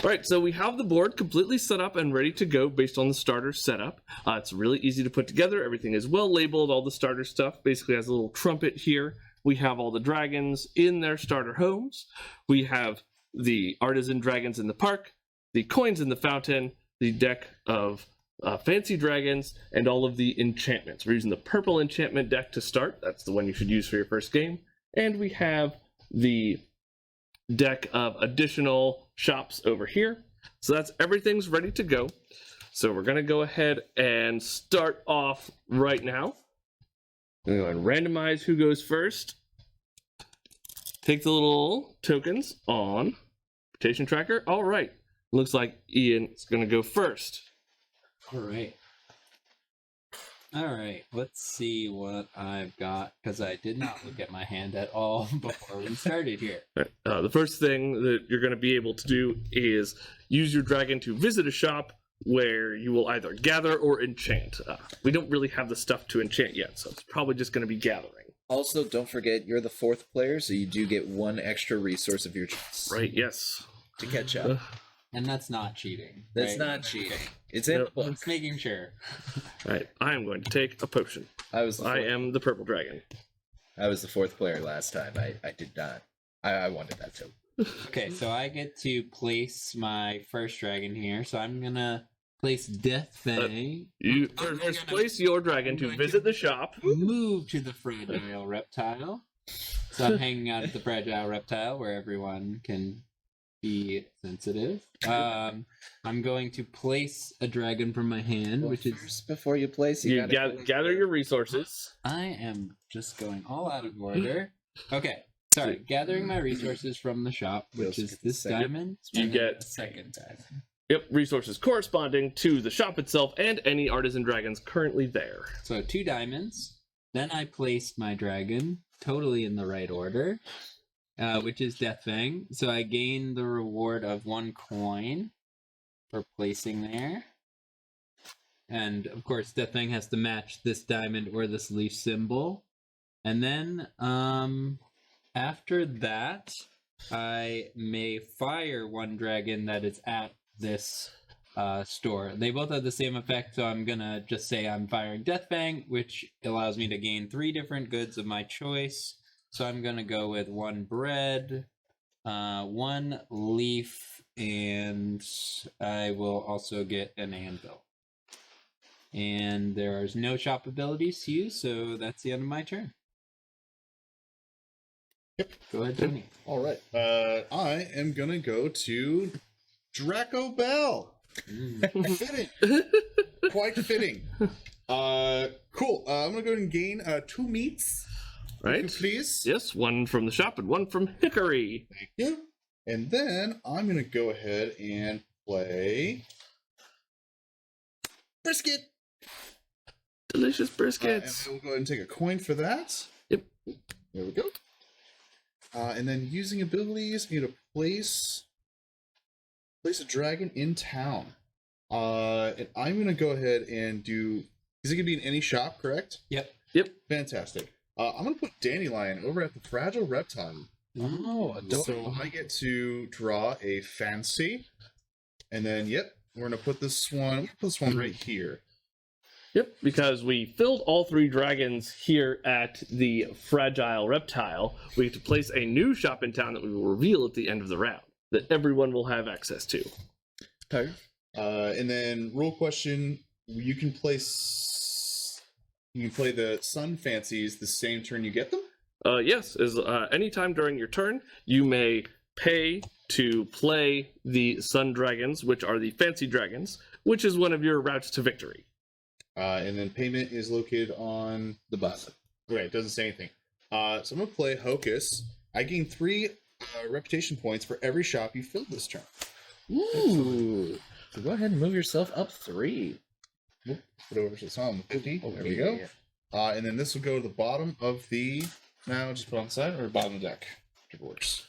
All right, so we have the board completely set up and ready to go based on the starter setup. It's really easy to put together. Everything is well labeled. All the starter stuff basically has a little trumpet here. We have all the dragons in their starter homes. We have the artisan dragons in the park, the coins in the fountain, the deck of fancy dragons, and all of the enchantments. We're using the purple enchantment deck to start. That's the one you should use for your first game. And we have the deck of additional shops over here. So that's everything's ready to go. So we're going to go ahead and start off right now. I'm going to go and randomize who goes first. Take the little tokens on rotation tracker. All right. Looks like Ian is going to go first. All right. All right, let's see what I've got, because I did not look at my hand at all before we started here. The first thing that you're going to be able to do is use your dragon to visit a shop where you will either gather or enchant. We don't really have the stuff to enchant yet, so it's probably just going to be gathering. Also, don't forget, you're the 4th player, so you do get 1 extra resource of your choice. Right, yes. To catch up. And that's not cheating. That's right? not cheating. It's in the book. Just making sure. Right, I am going to take a potion. I am the purple dragon. I was the 4th player last time. I did not. I wanted that too. Okay, so I get to place my first dragon here. So I'm gonna place Death Fang. You first place your dragon to visit the shop. Move to the fragile reptile. So I'm hanging out at the fragile reptile where everyone can be sensitive. I'm going to place a dragon from my hand, which is first, before you place, you gather your resources. I am just going all out of order. Okay, sorry. Gathering my resources from the shop, which is this diamond. You get a second diamond. Yep, resources corresponding to the shop itself and any artisan dragons currently there. So 2 diamonds. Then I placed my dragon totally in the right order. Which is Death Fang. So I gain the reward of 1 coin for placing there. And of course, Death Fang has to match this diamond or this leaf symbol. And then after that, I may fire 1 dragon that is at this store. They both have the same effect, so I'm gonna just say I'm firing Death Fang, which allows me to gain 3 different goods of my choice. So I'm going to go with 1 bread, 1 leaf, and I will also get an anvil. And there's no shop abilities to use, so that's the end of my turn. Yep. Go ahead, Tony. All right. I am going to go to Draco Bell. Fitting. Quite fitting. Cool. I'm going to go ahead and gain 2 meats. Right. Please. Yes, 1 from the shop and 1 from Hickory. Thank you. And then I'm going to go ahead and play brisket. Delicious briskets. And we'll go ahead and take a coin for that. Yep. There we go. And then using abilities, you need to place a dragon in town. And I'm going to go ahead and do... Is it going to be in any shop, correct? Yep. Yep. Fantastic. I'm going to put Dandelion over at the Fragile Reptile. Oh, so I get to draw a fancy. And then, yep, we're going to put this one right here. Yep, because we filled all 3 dragons here at the Fragile Reptile. We get to place a new shop in town that we will reveal at the end of the round, that everyone will have access to. Okay. And then, rule question, you can play the Sun Fancies the same turn you get them? Yes, anytime during your turn, you may pay to play the Sun Dragons, which are the fancy dragons, which is one of your routes to victory. And then payment is located on the bottom. Right, it doesn't say anything. So I'm going to play Hocus. I gain 3 reputation points for every shop you filled this turn. Ooh. So go ahead and move yourself up 3. Put over to the 50. There we go. And then this will go to the bottom of the... Now just put on the side or bottom of the deck. Whichever works.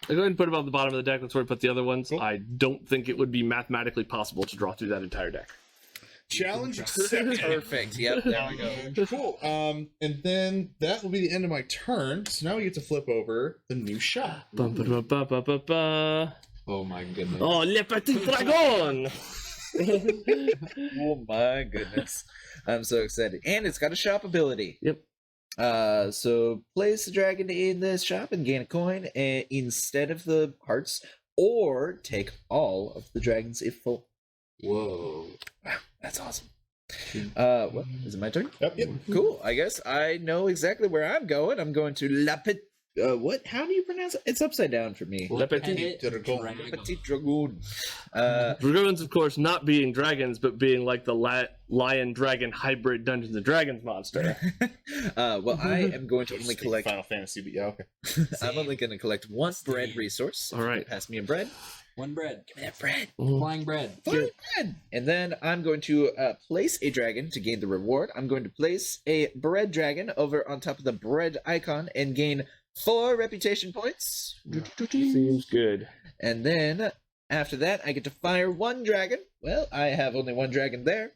I'll go ahead and put it on the bottom of the deck. That's where I put the other ones. Cool. I don't think it would be mathematically possible to draw through that entire deck. Challenge accepted. Perfect. Yep, there we go. Cool. And then that will be the end of my turn. So now we get to flip over the new shop. Ba-ba-ba-ba-ba-ba. Oh my goodness. Oh, le petit dragon! Oh my goodness. I'm so excited. And it's got a shop ability. Yep. So place the dragon in this shop and gain a coin instead of the hearts, or take all of the dragons if full. Whoa. Wow, that's awesome. What? Is it my turn? Yep. Cool. I guess I know exactly where I'm going. I'm going to La Petite. What? How do you pronounce it? It's upside down for me. Le petit Dragon. Petite Dragoon. Dragons, of course, not being dragons, but being like the lion-dragon hybrid Dungeons and Dragons monster. Well, I am going to only collect. Final Fantasy, but yeah, okay. I'm only going to collect one bread Same. resource. All right. Pass me a bread. One bread. Give me that bread. Flying bread. Fine bread. And then I'm going to place a dragon to gain the reward. I'm going to place a bread dragon over on top of the bread icon and gain 4 reputation points. Seems good. And then after that, I get to fire 1 dragon. Well, I have only 1 dragon there.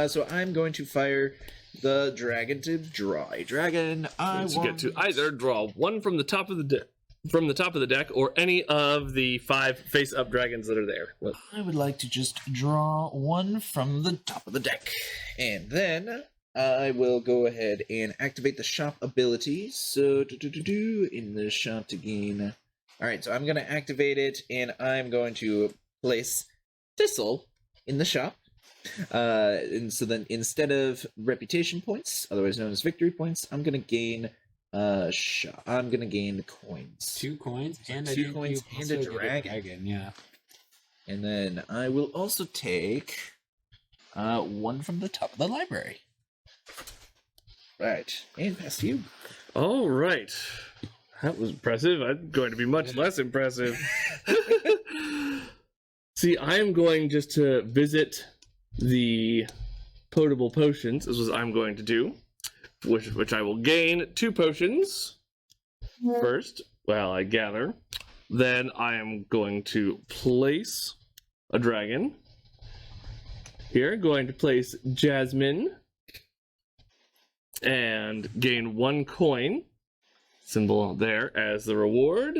So I'm going to fire the dragon to draw a dragon. You get to either draw one from the top of the deck, or any of the 5 face-up dragons that are there. I would like to just draw 1 from the top of the deck. And then I will go ahead and activate the shop ability. So, in the shop to gain. Alright, so I'm going to activate it, and I'm going to place Thistle in the shop. And so then instead of reputation points, otherwise known as victory points, I'm going to gain I'm gonna gain coins. 2 coins and 2 coins and a dragon. Yeah. And then I will also take 1 from the top of the library. Right, and pass to you. All right. That was impressive. I'm going to be much less impressive. See, I am going just to visit the potable potions. This is what I'm going to do. Which I will gain 2 potions first, well, I gather. Then I am going to place a dragon. Here, going to place Jasmine. And gain 1 coin. Symbol there as the reward.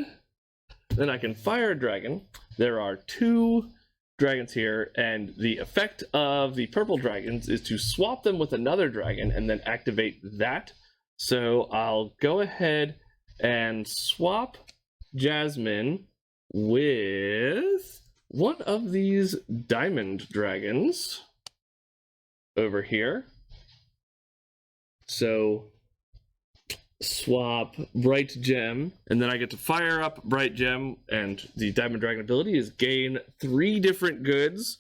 Then I can fire a dragon. There are 2 dragons here, and the effect of the purple dragons is to swap them with another dragon and then activate that. So I'll go ahead and swap Jasmine with one of these diamond dragons over here. So swap Bright Gem, and then I get to fire up Bright Gem, and the Diamond Dragon ability is gain 3 different goods.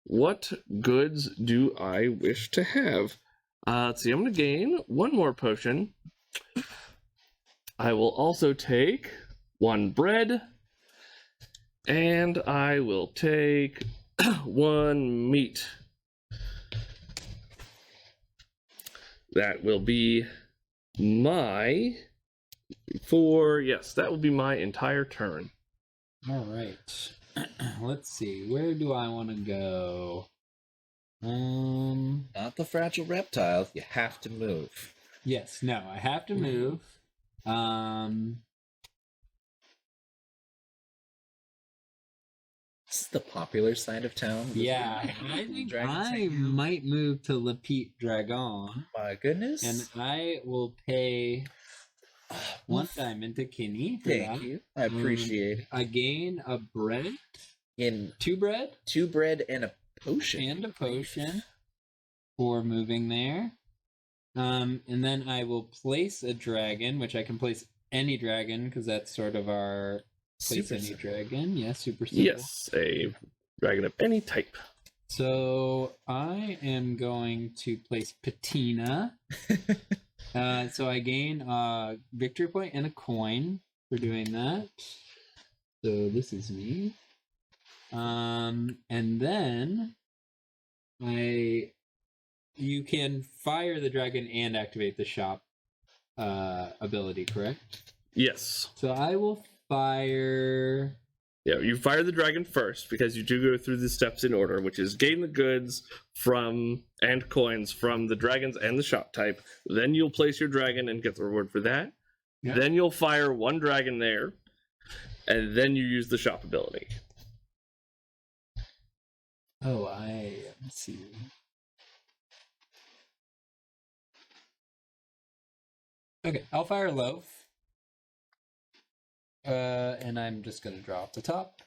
What goods do I wish to have? Let's see, I'm going to gain 1 more potion. I will also take 1 bread, and I will take 1 meat. That will be my that will be my entire turn. All right. Let's see. Where do I want to go? Not the fragile reptile. You have to move. Yes. No. I have to move. This is the popular side of town. Yeah. I think Dragons I hang out. might move to Le Petit Dragon, My goodness. and I will pay 1 diamond to Kinney for Thank that. you. I appreciate it. I gain a bread, In 2 bread, 2 bread and a potion. and a potion for moving there. And then I will place a dragon, which I can place any dragon because that's sort of our place Super any simple. dragon. Yeah, super simple. Yes, a dragon of any type. So I am going to place Patina. So I gain a victory point and a coin for doing that. So this is me. And then you can fire the dragon and activate the shop ability, correct? Yes. So I will fire. Yeah, you fire the dragon first because you do go through the steps in order, which is gain the goods from and coins from the dragons and the shop type. Then you'll place your dragon and get the reward for that. Yeah. Then you'll fire 1 dragon there, and then you use the shop ability. Let's see. Okay, I'll fire a loaf. And I'm just gonna draw off the top.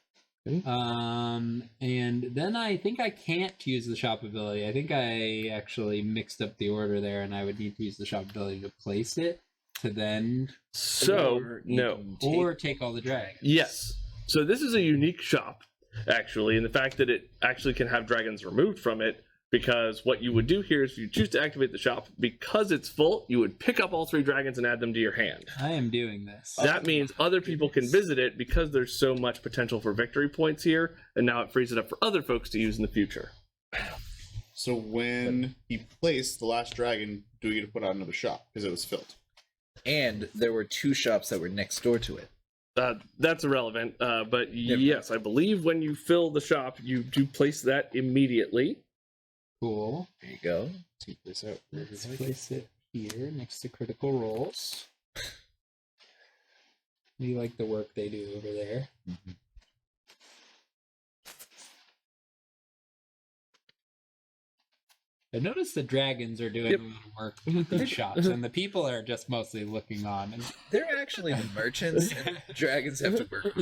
Okay. And then I think I can't use the shop ability. I think I actually mixed up the order there, and I would need to use the shop ability to place it to then So, Or you no. can or take all the dragons. Yes. So this is a unique shop, actually, and the fact that it actually can have dragons removed from it, because what you would do here is if you choose to activate the shop, because it's full, you would pick up all 3 dragons and add them to your hand. I am doing this. That means other people can visit it because there's so much potential for victory points here, and now it frees it up for other folks to use in the future. So when he placed the last dragon, do we get to put out another shop because it was filled? And there were 2 shops that were next door to it. That's irrelevant, but Never yes, I believe when you fill the shop, you do place that immediately. Cool. There you go. Take this out. Let's place it here next to critical rolls. We like the work they do over there. Mhm. I noticed the dragons are doing Yep. a lot of work with these shops, and the people are just mostly looking on. And They're actually the merchants, and dragons have to work.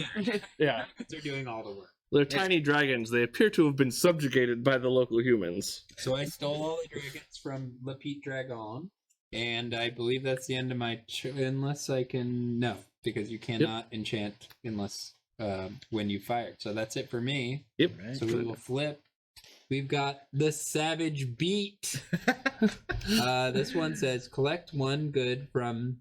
Yeah, dragons are doing all the work. they're tiny dragons. They appear to have been subjugated by the local humans. So I stole all the dragons from Le Petite Dragon, and I believe that's the end of my unless I can no, because you cannot enchant unless when you fired. So that's it for me. Yep. Right. So we will flip. We've got the Savage Beat. This one says collect 1 good from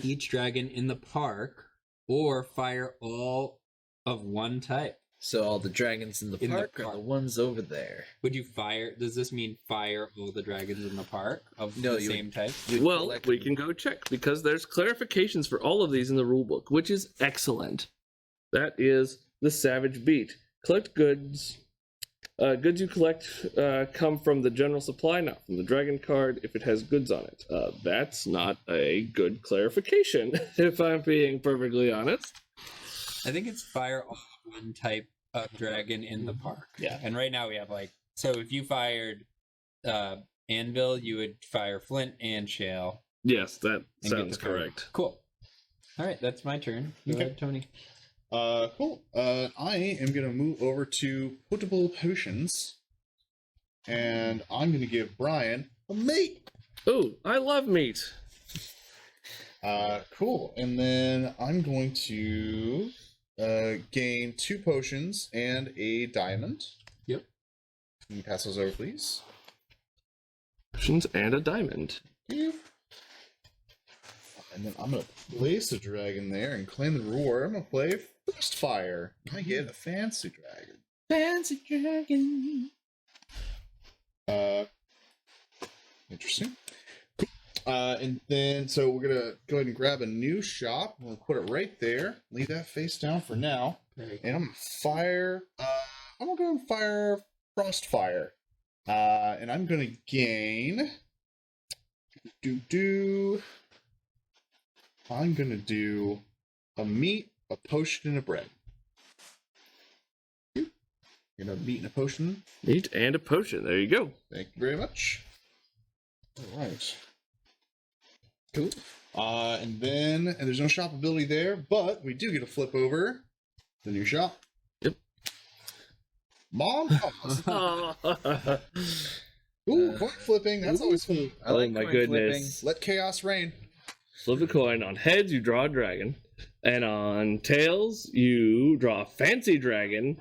each dragon in the park, or fire all of one type. So all the dragons in the In the park are park. the ones over there. Would you fire? Does this mean fire all the dragons in the park of No, the you same type? You'd Well, collect we them. can go check because there's clarifications for all of these in the rulebook, which is excellent. That is the Savage Beat. Collect goods. Goods you collect come from the general supply, not from the dragon card if it has goods on it. That's not a good clarification, if I'm being perfectly honest. I think it's fire all of one type of dragon in the park. Yeah. And right now we have so if you fired Anvil, you would fire Flint and Shale. Yes, that get sounds the card. correct. Cool. All right, that's my turn. Go Okay. ahead, Tony. Cool. I am gonna move over to potable potions, and I'm gonna give Brian a mate. Oh, I love meat. Cool. And then I'm going to gain 2 potions and a diamond. Yep. Can you pass those over, please? Potions and a diamond. And then I'm gonna place a dragon there and claim the reward. I'm gonna play First Fire. I get a fancy dragon. Fancy dragon. Interesting. Cool. And then so we're gonna go ahead and grab a new shop. We'll put it right there. Leave that face down for now. Very And I'm gonna fire. I'm gonna go and fire Frost Fire. And I'm gonna gain. I'm gonna do a meat, a potion, and a bread. You know, meat and a potion. Meat and a potion. There you go. Thank you very much. All right. Cool. And there's no shop ability there, but we do get to flip over the new shop. Yep. Mom. Ooh, coin flipping. That's always fun. I like Oh my coin goodness. Let chaos reign. Flip a coin. On heads, you draw a dragon. And on tails, you draw a fancy dragon.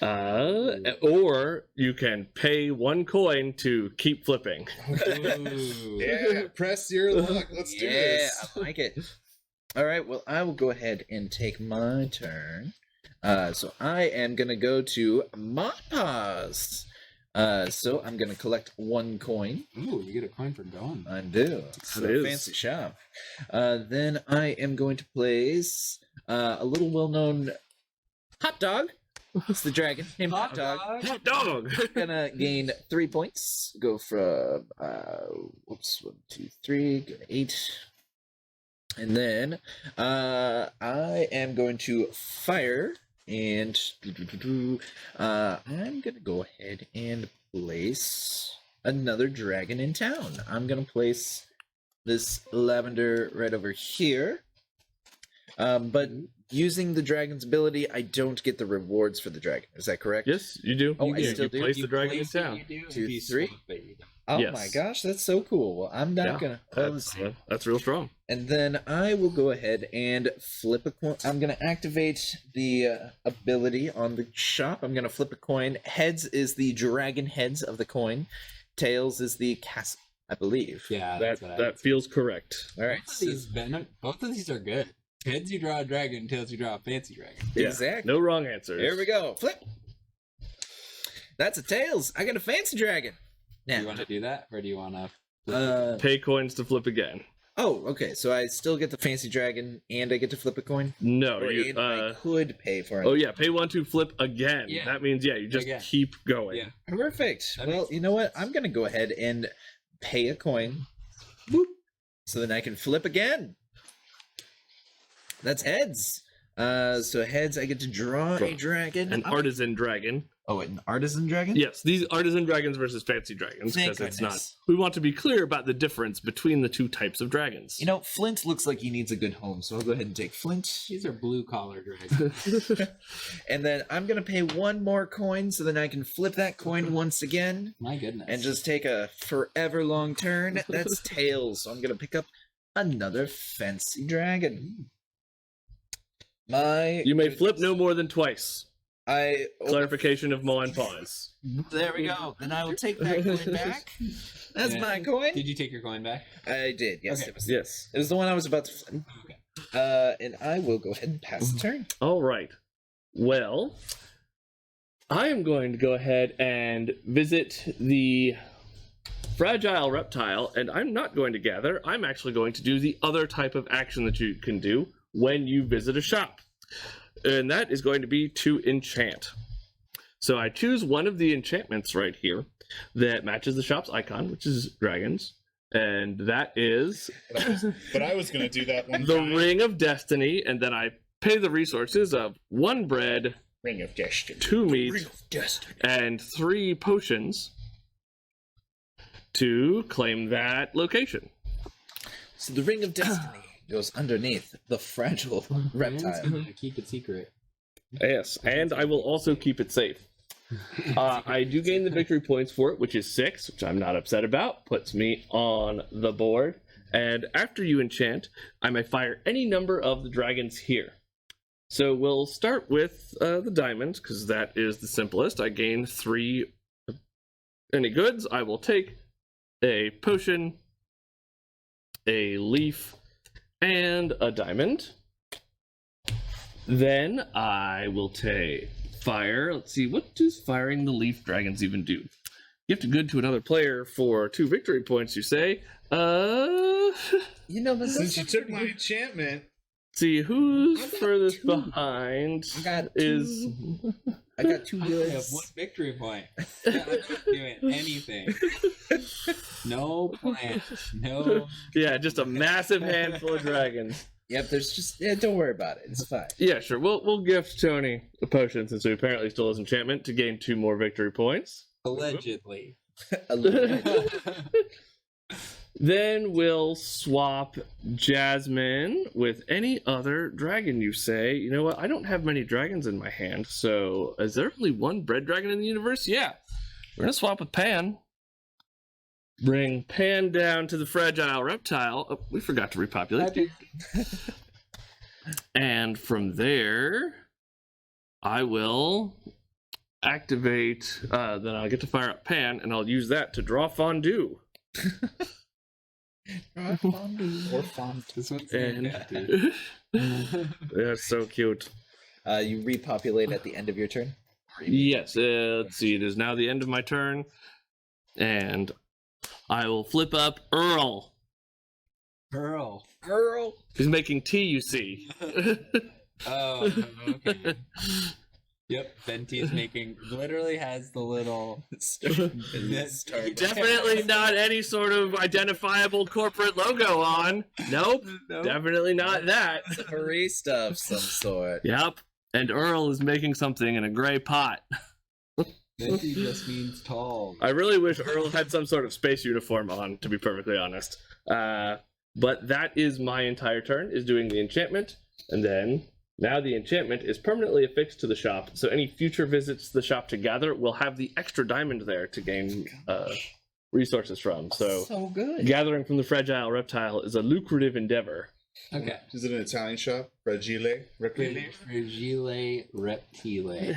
Or you can pay 1 coin to keep flipping. Ooh. Yeah, press your luck. Let's do this. I like it. All right, well, I will go ahead and take my turn. So I am going to go to Modpaws. So I'm going to collect 1 coin. Ooh, you get a coin for going. I do. It's It a is. fancy shop. Then I am going to place a little well-known hot dog. It's the dragon named Hot Dog. Hot dog! Gonna gain 3 points. Go from 1, 2, 3, get 8. And then I am going to fire And I'm gonna go ahead and place another dragon in town. I'm gonna place this lavender right over here. But using the dragon's ability, I don't get the rewards for the dragon. Is that correct? Yes, you do. Oh, I Yeah, still you do? place You the dragon in place it, town. you do. 2, If you 3. swap it, you don't. Oh Yes. my gosh, that's so cool. Well, I'm not Yeah, gonna. That's real strong. And then I will go ahead and flip a coin. I'm going to activate the ability on the shop. I'm going to flip a coin. Heads is the dragon heads of the coin. Tails is the castle, I believe. Yeah, That that's what I that feels correct. All right. both of these are good. Heads you draw a dragon, tails you draw a fancy dragon. Yeah, Exactly. No wrong answers. Here we go. Flip. That's a tails. I got a fancy dragon. Do you Now, want to do that, or do you want to? Pay coins to flip again. oh, okay. So I still get the fancy dragon, and I get to flip a coin. No, Or you. and I could pay for it. Oh yeah, pay 1 to flip again. Yeah. That means you just Again. keep going. Yeah. Perfect. That Well, makes you know what? I'm gonna go ahead and pay a coin. Boop. So then I can flip again. That's heads. So heads, I get to draw a dragon. An artisan dragon. Oh, an artisan dragon? Yes, these artisan dragons versus fancy dragons, Thank because it's not. goodness. We want to be clear about the difference between the two types of dragons. You know, Flint looks like he needs a good home, so I'll go ahead and take Flint. These are blue collar dragons. And then I'm gonna pay one more coin, so then I can flip that coin once again My goodness. and just take a forever long turn. That's tails. So I'm gonna pick up another fancy dragon. You may flip no more than twice. I Clarification of Mon pause. There we go. Then I will take that coin back. That's Yeah. my coin. Did you take your coin back? I did. Yes, Okay. Yes. it was the one I was about to flip. Okay. And I will go ahead and pass the turn. All right. Well, I am going to go ahead and visit the fragile reptile, and I'm not going to gather. I'm actually going to do the other type of action that you can do when you visit a shop. And that is going to be to enchant. So I choose one of the enchantments right here that matches the shop's icon, which is dragons. And that is But I was going to do that one the time. Ring of Destiny. And then I pay the resources of 1 bread, Ring of Destiny. 2 meat, Ring of Destiny. and 3 potions to claim that location. So the Ring of Destiny goes underneath the fragile Man's reptile. gonna keep it secret. Yes, and I will also keep it safe. I do gain the victory points for it, which is 6, which I'm not upset about. Puts me on the board. And after you enchant, I may fire any number of the dragons here. So we'll start with the diamonds, because that is the simplest. I gain 3 any goods. I will take a potion, a leaf, and a diamond. Then I will take fire. Let's see, what does firing the leaf dragons even do? Gift a good to another player for 2 victory points, you say? You know, this Since you took my enchantment, See, who's I got furthest 2. behind I got is... I got 2 I have goods. 1 victory point. Yeah, I'm not doing anything. No plan. No. Yeah, just a massive handful of dragons. Yep, there's just don't worry about it. It's fine. Yeah, sure. We'll gift Tony a potion since he apparently stole his enchantment to gain 2 more victory points. Allegedly. A little bit. Then we'll swap Jasmine with any other dragon you say. You know what? I don't have many dragons in my hand, so is there only 1 bread dragon in the universe? Yeah. We're gonna swap with Pan. Bring Pan down to the fragile reptile. Oh, we forgot to repopulate. And from there, I will activate, then I'll get to fire up Pan, and I'll use that to draw Fondue. or font. This one's And fantastic. that's so cute. You repopulate at the end of your turn. Yes, let's see. It is now the end of my turn, and I will flip up Earl. Pearl. Girl. He's making tea, you see. Oh, okay. Yep, Venti is making, literally has the little... Definitely not any sort of identifiable corporate logo on. Nope, Nope. definitely not that. Hurry stuff, some sort. Yep. And Earl is making something in a gray pot. Venti just means tall. I really wish Earl had some sort of space uniform on, to be perfectly honest. But that is my entire turn, is doing the enchantment. And then, now the enchantment is permanently affixed to the shop, so any future visits to the shop to gather will have the extra diamond there to gain resources from. So good. gathering from the fragile reptile is a lucrative endeavor. Okay. Is it an Italian shop? Fragile? Reptile? Fragile reptile.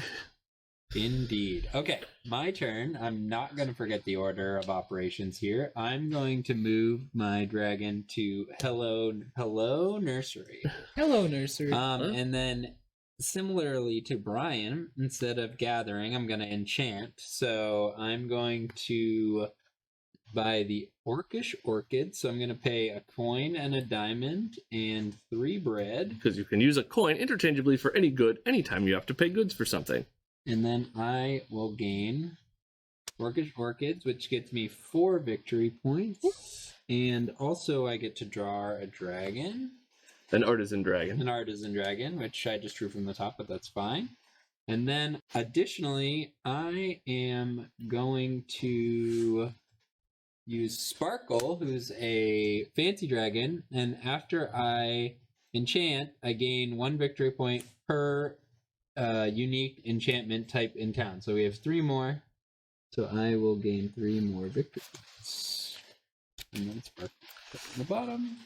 Indeed. Okay, my turn. I'm not going to forget the order of operations here. I'm going to move my dragon to hello nursery. Hello, nursery. And then similarly to Brian, instead of gathering, I'm going to enchant. So I'm going to buy the orcish orchid. So I'm going to pay a coin and a diamond and 3 bread. Because you can use a coin interchangeably for any good anytime you have to pay goods for something. And then I will gain orcish orchids, which gets me 4 victory points. And also I get to draw a dragon. An artisan dragon. An artisan dragon, which I just drew from the top, but that's fine. And then additionally, I am going to use Sparkle, who's a fancy dragon. And after I enchant, I gain 1 victory point per unique enchantment type in town. So we have 3 more. So I will gain 3 more victory points. And then Sparkle on the bottom.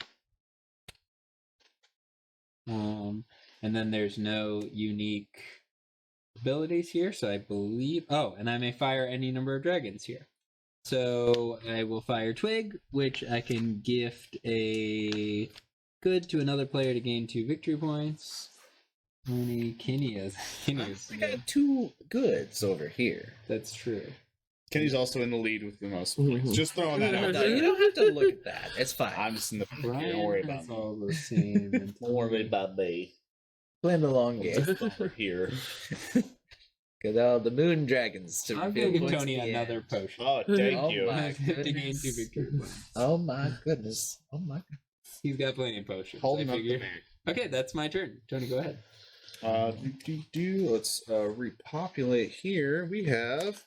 And then there's no unique abilities here, so I believe... Oh, and I may fire any number of dragons here. So I will fire Twig, which I can gift a good to another player to gain 2 victory points. Kenny I got 2 goods over here. That's true. Kenny's also in the lead with the most points. Just throwing that out No, there. you don't have to look at that. It's fine. I'm just in the front. Brian Don't worry about has me. all the same. Don't worry about me. Playing the long game. Over here. Got all the moon dragons to I'm reveal gonna give points Tony at the another end. potion. Oh, thank Oh you. my to gain 2 goodness. victory points. Oh my goodness. Oh my goodness. He's got plenty of potions. Holding I up the figure. bag. Okay, that's my turn. Tony, go ahead. Let's repopulate here. We have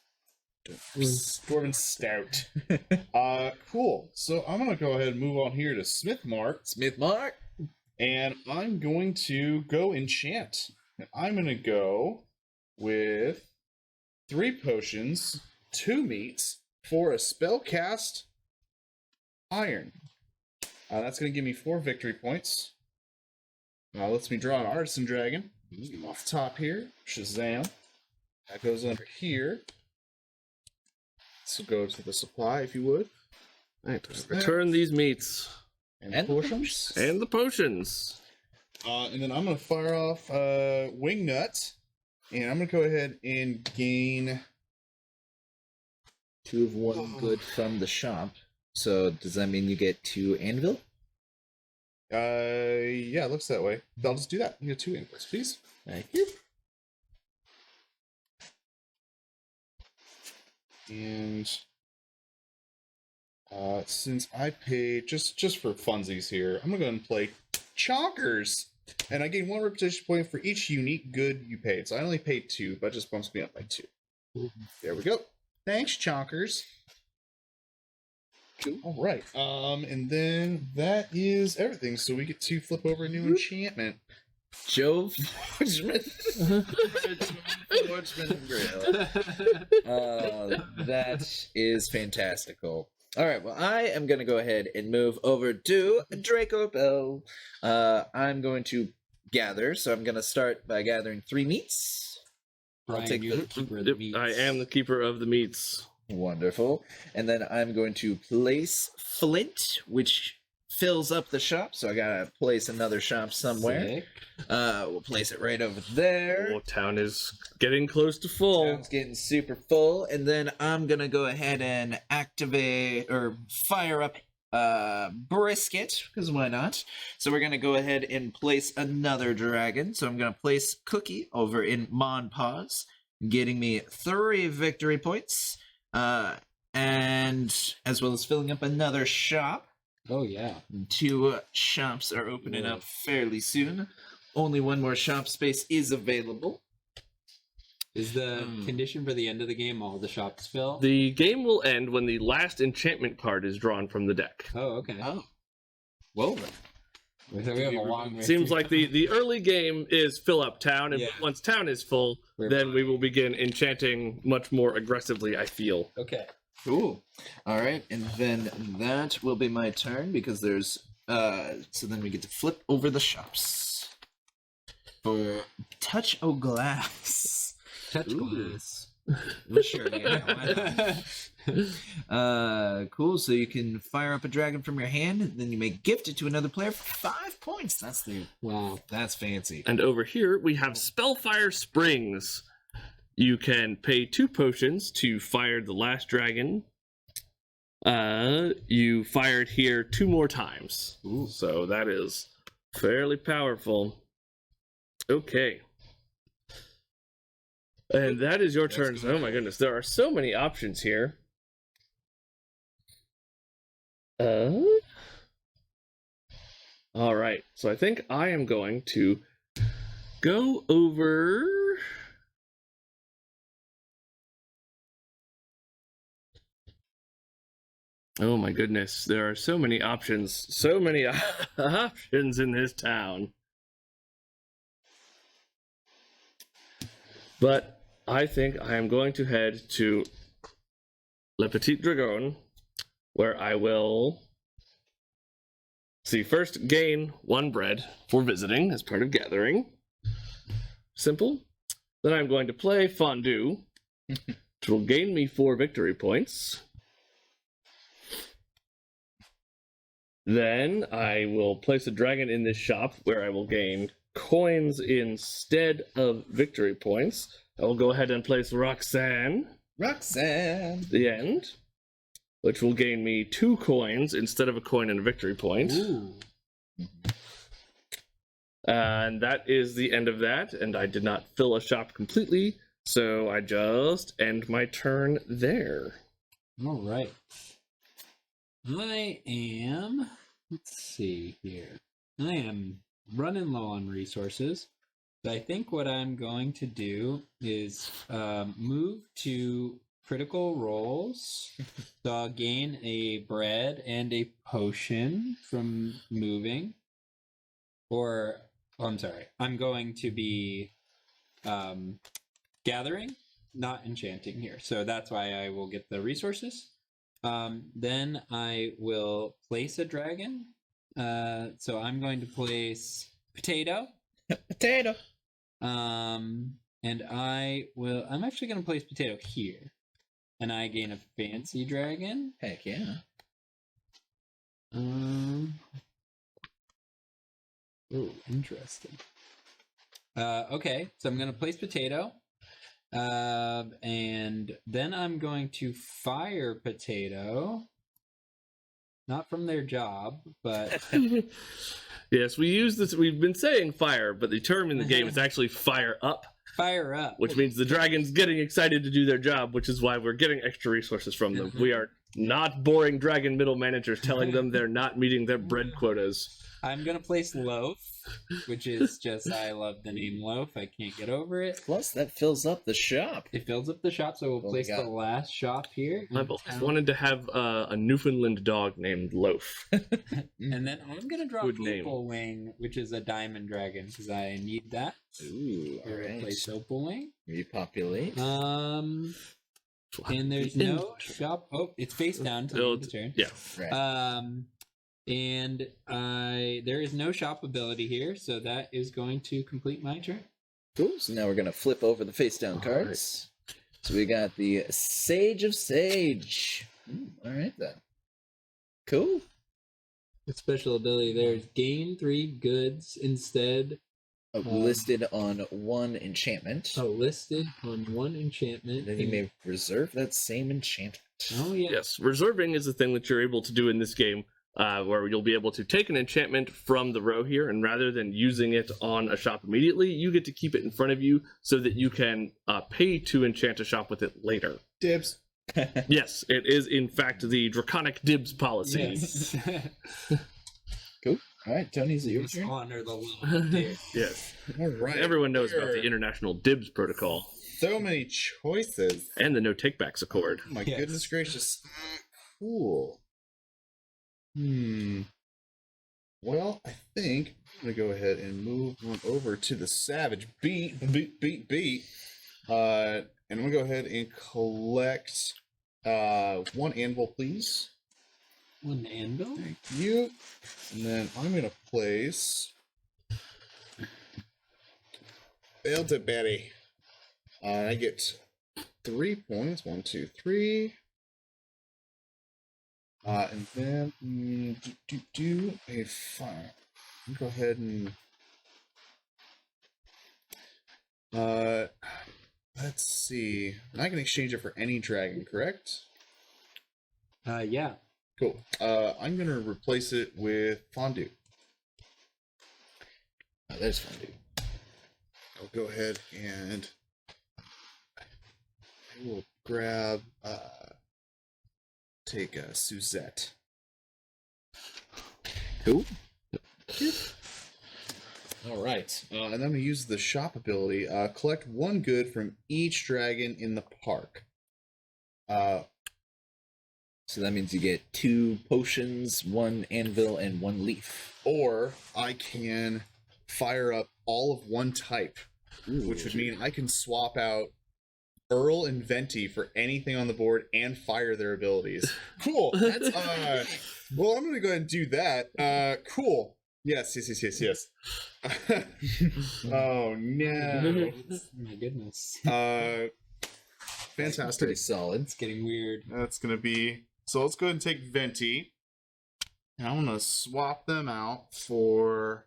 Dwarven Stout. Cool. So I'm gonna go ahead and move on here to Smith Mark, Smith Mark. and I'm going to go enchant. And I'm gonna go with 3 potions, 2 meats for a spellcast iron. That's gonna give me 4 victory points. Lets me draw an artisan dragon. Off the top here, Shazam. That goes under here. So go to the supply if you would. Right, return these meats. And potions. And the potions. And then I'm going to fire off Wingnut. And I'm going to go ahead and gain... 2 of 1 good from the shop. So does that mean you get 2 anvil? Yeah, it looks that way. I'll just do that. You get 2 inputs, please. Thank you. And since I paid just for funsies here, I'm gonna go and play Chonkers, and I gain 1 reputation point for each unique good you paid. So I only paid 2, but it just bumps me up by 2. There we go. Thanks, Chonkers. Cool. All right. And then that is everything. So we get to flip over a new enchantment. Joe Forgeman. Forgeman Grill. That is fantastical. All right, well, I am going to go ahead and move over to Draco Bell. I'm going to gather, so I'm going to start by gathering 3 meats. Brian, take you're the- the keeper of the Yep, meats. I am the keeper of the meats. Wonderful. And then I'm going to place Flint, which fills up the shop, so I gotta place another shop somewhere. Sick. We'll place it right over there. Oh, town is getting close to full. Town's getting super full, and then I'm gonna go ahead and activate or fire up brisket, because why not? So we're gonna go ahead and place another dragon. So I'm gonna place Cookie over in Mon Paws, getting me 3 victory points, and as well as filling up another shop. Oh, yeah. 2 shops are opening up fairly soon. only one more shop space is available. Is the condition for the end of the game all the shops fill? The game will end when the last enchantment card is drawn from the deck. Oh, okay. Oh. Well then. So we have a long way. Seems to like go. the early game is fill up town, and Yeah. once town is full, We're then we will begin enchanting much more aggressively, I feel. Okay. Cool. All right, and then that will be my turn because there's so then we get to flip over the shops for touch o' glass. Touch Ooh. glass. Well, sure. Yeah, cool. So you can fire up a dragon from your hand, and then you may gift it to another player for 5 points. That's fancy. And over here, we have Spellfire Springs. You can pay 2 potions to fire the last dragon. You fired here 2 more times. Ooh. So that is fairly powerful. Okay. And that is your turn. Oh my goodness, there are so many options here. All right, so I think I am going to go over. Oh my goodness, there are so many options. So many options in this town. But I think I am going to head to Le Petit Dragon, where I will first gain 1 bread for visiting as part of gathering. Simple. Then I'm going to play Fondue, which will gain me 4 victory points. Then I will place a dragon in this shop where I will gain coins instead of victory points. I will go ahead and place Roxanne Roxanne. at the end, which will gain me 2 coins instead of a coin and a victory point. Ooh. And that is the end of that, and I did not fill a shop completely, so I just end my turn there. All right. I am. Let's see here. I am running low on resources. So I think what I'm going to do is move to critical rolls. So I'll gain a bread and a potion from moving. Or, I'm sorry, I'm going to be gathering, not enchanting here. So that's why I will get the resources. Then I will place a dragon. So I'm going to place Potato. Potato. And I'm actually going to place Potato here. And I gain a fancy dragon. Heck yeah. Oh, interesting. Okay, so I'm going to place Potato. And then I'm going to fire Potato. Not from their job, but Yes, we use this. We've been saying fire, but the term in the game is actually fire up, fire up. which means the dragon's getting excited to do their job, which is why we're getting extra resources from them. We are not boring dragon middle managers telling them they're not meeting their bread quotas. I'm going to place Loaf, which is just, I love the name Loaf. I can't get over it. Plus, that fills up the shop. It fills up the shop, so we'll What we place the got? last shop here. I've always wanted to have a Newfoundland dog named Loaf. And then I'm going to drop Good name. Opal Wing, which is a diamond dragon, because I need that. Ooh, We'll alright. place Opal Wing. Repopulate. And there's no shop. Oh, it's face down until the turn. Yeah. Right. And there is no shop ability here, so that is going to complete my turn. Cool. So now we're gonna flip over the face down cards. So we got the Sage of Sage. Alright then. Cool. The special ability there is gain 3 goods instead. Listed on 1 enchantment. Listed on 1 enchantment. And then you may reserve that same enchantment. Oh, yeah. Yes, reserving is a thing that you're able to do in this game, where you'll be able to take an enchantment from the row here, and rather than using it on a shop immediately, you get to keep it in front of you so that you can pay to enchant a shop with it later. Dibs. Yes, it is in fact the draconic dibs policy. Yes. Cool. All right, Tony, is it your Just turn? honor the law, dude. Yes. All right. Everyone knows about the There are International Dibs Protocol So many choices. and the No Takebacks Accord. Oh my Yes. goodness gracious. Cool. Well, I think I'm gonna go ahead and move one over to the Savage Beat. And I'm gonna go ahead and collect one anvil, please. One anvil? Thank you. And then I'm gonna place Elderberry. I get 3 points. 1, 2, 3. And then a fire. Go ahead and let's see. And I can exchange it for any dragon, correct? Yeah. Cool. I'm gonna replace it with fondue. There's Fondue. I'll go ahead and I will grab take a Suzette. Cool. All right. And I'm going to use the shop ability. Collect one good from each dragon in the park. So that means you get 2 potions, 1 anvil, and 1 leaf. Or I can fire up all of one type, which would mean I can swap out Earl and Venti for anything on the board and fire their abilities. Cool. That's well, I'm gonna go ahead and do that. Cool. Yes. Oh no. My goodness. Fantastic. Pretty solid. It's getting weird. That's gonna be so. Let's go ahead and take Venti, and I'm gonna swap them out for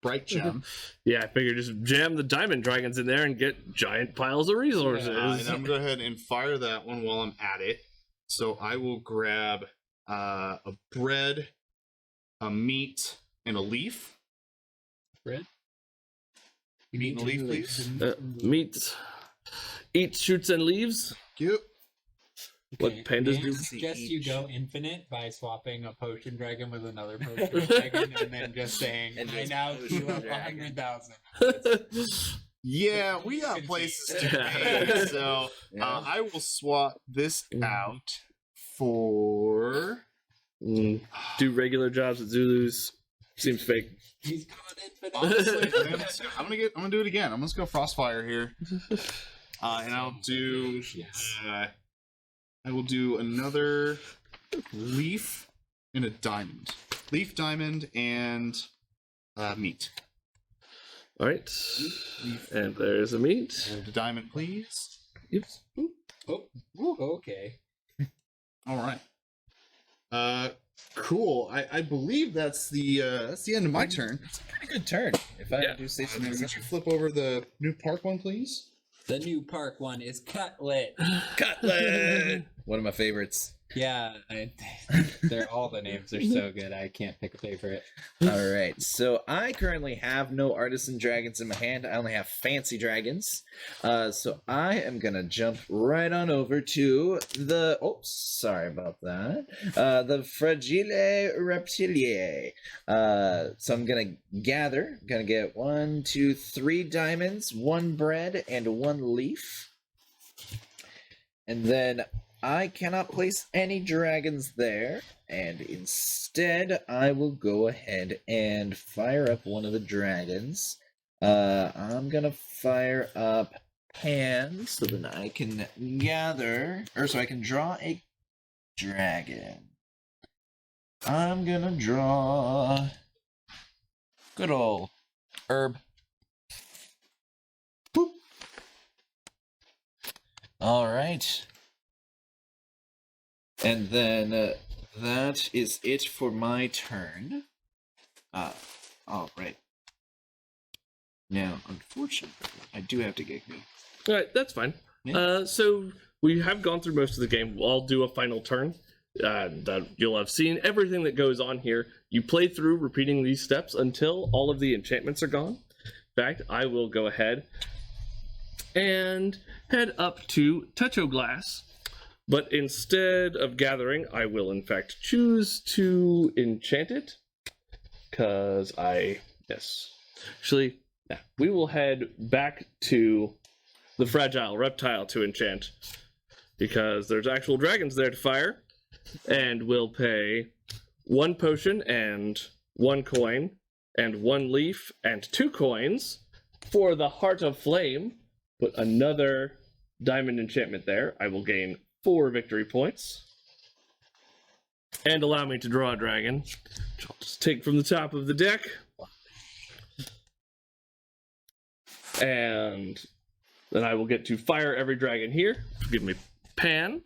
Bright Gem. Yeah, I figured just jam the diamond dragons in there and get giant piles of resources. And I'm gonna go ahead and fire that one while I'm at it. So I will grab a bread, a meat, and a leaf. Bread? Meat and a leaf, please. Meat, eats, shoots, and leaves. Yep. What pandas and do. suggest you go infinite by swapping a potion dragon with another potion dragon and then just saying, And I just now potion queue up dragon. 100,000. Yeah, we got places to be. So Yeah. I will swap this out for. Do regular jobs at Zulus. Seems fake. He's gone infinite. Honestly, man, I'm gonna do it again. I'm gonna go Frostfire here, and I'll do. Yes. I will do another leaf and a diamond. Leaf, diamond, and meat. All right. Leaf, And there's a meat. and a diamond, please. Yep. Oh, okay. All right. Cool. I believe that's the end of my turn. Pretty good turn, if I Yeah. do say so And then myself. would you flip over the new park one, please? The new park one is Cutlet. Cutlet! One of my favorites. Yeah, they're all the names are so good. I can't pick a favorite. All right, so I currently have no artisan dragons in my hand. I only have fancy dragons. So I am gonna jump right on over to the. Oh, sorry about that. The Fragile Reptilie. So I'm gonna gather. Gonna get 1, 2, 3 diamonds, 1 bread, and 1 leaf. And then I cannot place any dragons there, and instead I will go ahead and fire up one of the dragons. I'm gonna fire up Pan so that I can gather, or so I can draw a dragon. I'm gonna draw good old Herb. Boop. All right. And then that is it for my turn. All right. Now, unfortunately, I do have to get me. All right, that's fine. Yeah. So we have gone through most of the game. I'll do a final turn. That you'll have seen everything that goes on here. You play through repeating these steps until all of the enchantments are gone. In fact, I will go ahead and head up to Toucho Glass, But instead of gathering, I will in fact choose to enchant it. Because yes. Actually, yeah, we will head back to the fragile reptile to enchant. Because there's actual dragons there to fire. And we'll pay 1 potion and 1 coin and 1 leaf and 2 coins for the Heart of Flame. Put another diamond enchantment there. I will gain 4 victory points. And allow me to draw a dragon, which I'll just take from the top of the deck. And then I will get to fire every dragon here. Give me Pan.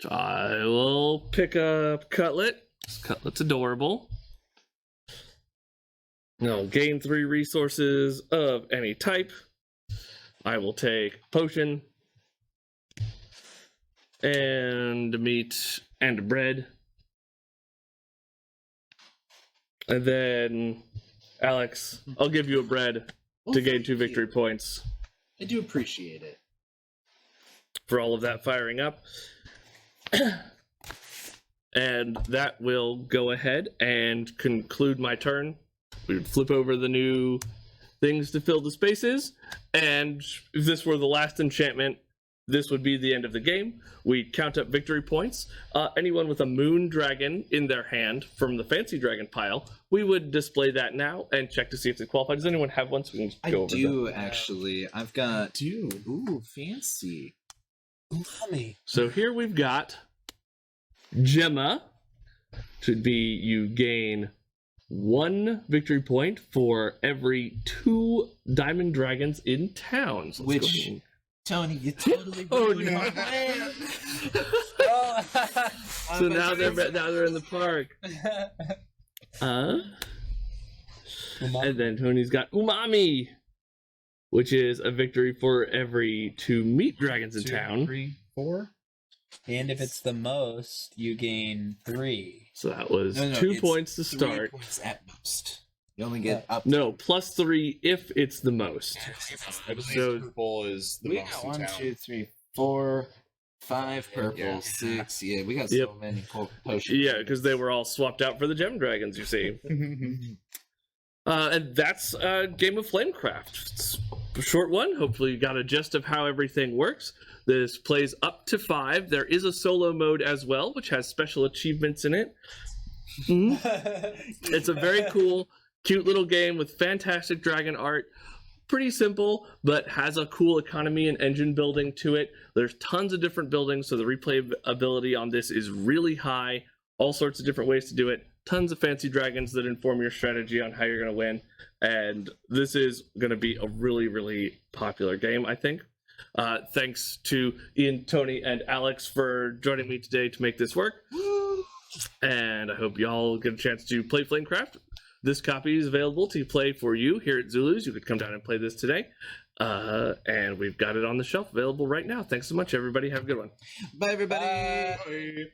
I will pick up Cutlet. Cutlet's adorable. I'll gain 3 resources of any type. I will take Potion and meat and bread. And then, Alex, I'll give you a bread to gain 2 victory points. I do appreciate it. For all of that firing up. And that will go ahead and conclude my turn. We would flip over the new things to fill the spaces, and if this were the last enchantment, this would be the end of the game. We'd count up victory points. Anyone with a moon dragon in their hand from the fancy dragon pile, we would display that now and check to see if they qualify. Does anyone have one? So we can just go over do that. actually. I've got Ooh, fancy. Umami. So here we've got Gemma. Should be you gain 1 victory point for every 2 diamond dragons in town. So let's go ahead and- Tony, you totally Oh, ruined no. my plan. So now they're in the park. And then Tony's got Umami, which is a victory for every 2 meat dragons in 2, town. 3, 4. And if it's the most, you gain 3. So that was No, 2 it's points to 3 start. points at most. You only get up. No, plus 3 if it's the most. I believe So- purple is the We most got in 1, town. 2, 3, 4, 5 purple, Yeah. 6. Yeah, we got Yep. so many potions. Yeah, because they were all swapped out for the gem dragons, you see. And that's a game of Flamecraft. It's a short one. Hopefully you got a gist of how everything works. This plays up to 5. There is a solo mode as well, which has special achievements in it. Mhm. It's a very cool, cute little game with fantastic dragon art. Pretty simple, but has a cool economy and engine building to it. There's tons of different buildings, so the replayability on this is really high. All sorts of different ways to do it. Tons of fancy dragons that inform your strategy on how you're going to win. And this is going to be a really, really popular game, I think. Thanks to Ian, Tony, and Alex for joining me today to make this work. And I hope y'all get a chance to play Flamecraft. This copy is available to play for you here at Zulu's. You could come down and play this today. And we've got it on the shelf available right now. Thanks so much, everybody. Have a good one. Bye, everybody. Bye.